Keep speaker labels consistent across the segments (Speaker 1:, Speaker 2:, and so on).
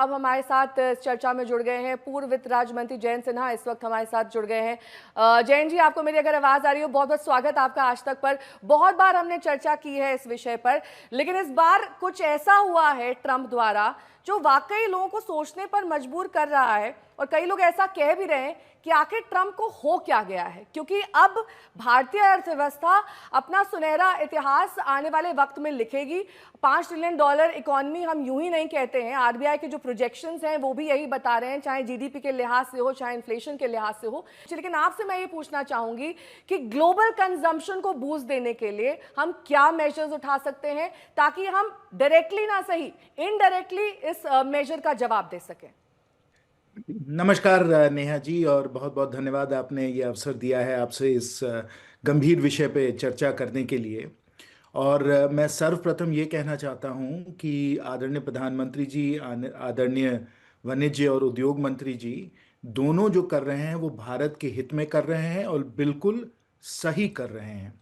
Speaker 1: अब हमारे साथ इस चर्चा में जुड़ गए हैं पूर्व वित्त राज्य मंत्री जयंत सिन्हा, इस वक्त हमारे साथ जुड़ गए हैं। जयंत जी, आपको मेरी अगर आवाज आ रही हो, बहुत बहुत स्वागत आपका आज तक पर। बहुत बार हमने चर्चा की है इस विषय पर, लेकिन इस बार कुछ ऐसा हुआ है ट्रंप द्वारा जो वाकई लोगों को सोचने पर मजबूर कर रहा है। और कई लोग ऐसा कह भी रहे हैं कि आखिर ट्रंप को हो क्या गया है, क्योंकि अब भारतीय अर्थव्यवस्था अपना सुनहरा इतिहास आने वाले वक्त में लिखेगी। $5 ट्रिलियन इकोनॉमी हम यूं ही नहीं कहते हैं, आरबीआई के जो प्रोजेक्शंस हैं वो भी यही बता रहे हैं, चाहे जीडीपी के लिहाज से हो, चाहे इन्फ्लेशन के लिहाज से हो। लेकिन आपसे मैं ये पूछना चाहूंगी कि ग्लोबल कंजम्पशन को बूस्ट देने के लिए हम क्या मेजर्स उठा सकते हैं ताकि हम डायरेक्टली ना सही इनडायरेक्टली इस मेजर का जवाब दे सकें।
Speaker 2: नमस्कार नेहा जी, और बहुत बहुत धन्यवाद आपने ये अवसर दिया है आपसे इस गंभीर विषय पे चर्चा करने के लिए। और मैं सर्वप्रथम ये कहना चाहता हूँ कि आदरणीय प्रधानमंत्री जी, आदरणीय वाणिज्य और उद्योग मंत्री जी, दोनों जो कर रहे हैं वो भारत के हित में कर रहे हैं और बिल्कुल सही कर रहे हैं।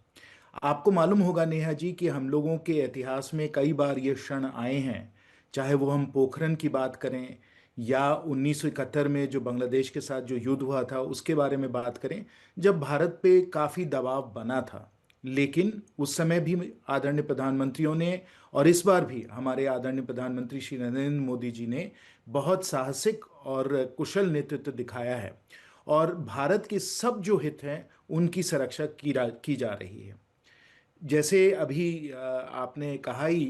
Speaker 2: आपको मालूम होगा नेहा जी कि हम लोगों के इतिहास में कई बार ये क्षण आए हैं, चाहे वो हम पोखरन की बात करें या 1971 में जो बांग्लादेश के साथ जो युद्ध हुआ था उसके बारे में बात करें, जब भारत पे काफ़ी दबाव बना था। लेकिन उस समय भी आदरणीय प्रधानमंत्रियों ने, और इस बार भी हमारे आदरणीय प्रधानमंत्री श्री नरेंद्र मोदी जी ने बहुत साहसिक और कुशल नेतृत्व दिखाया है, और भारत के सब जो हित हैं उनकी सुरक्षा की जा रही है। जैसे अभी आपने कहा ही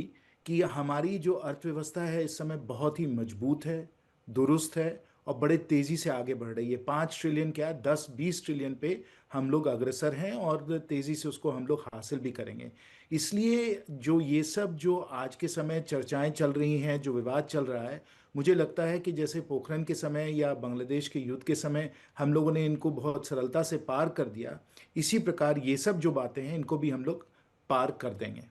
Speaker 2: कि हमारी जो अर्थव्यवस्था है इस समय बहुत ही मजबूत है, दुरुस्त है और बड़े तेजी से आगे बढ़ रही है। 5 ट्रिलियन क्या, 10-20 ट्रिलियन पे हम लोग अग्रसर हैं और तेजी से उसको हम लोग हासिल भी करेंगे। इसलिए जो ये सब जो आज के समय चर्चाएं चल रही हैं, जो विवाद चल रहा है, मुझे लगता है कि जैसे पोखरन के समय या बांग्लादेश के युद्ध के समय हम लोगों ने इनको बहुत सरलता से पार कर दिया, इसी प्रकार ये सब जो बातें हैं इनको भी हम लोग पार कर देंगे।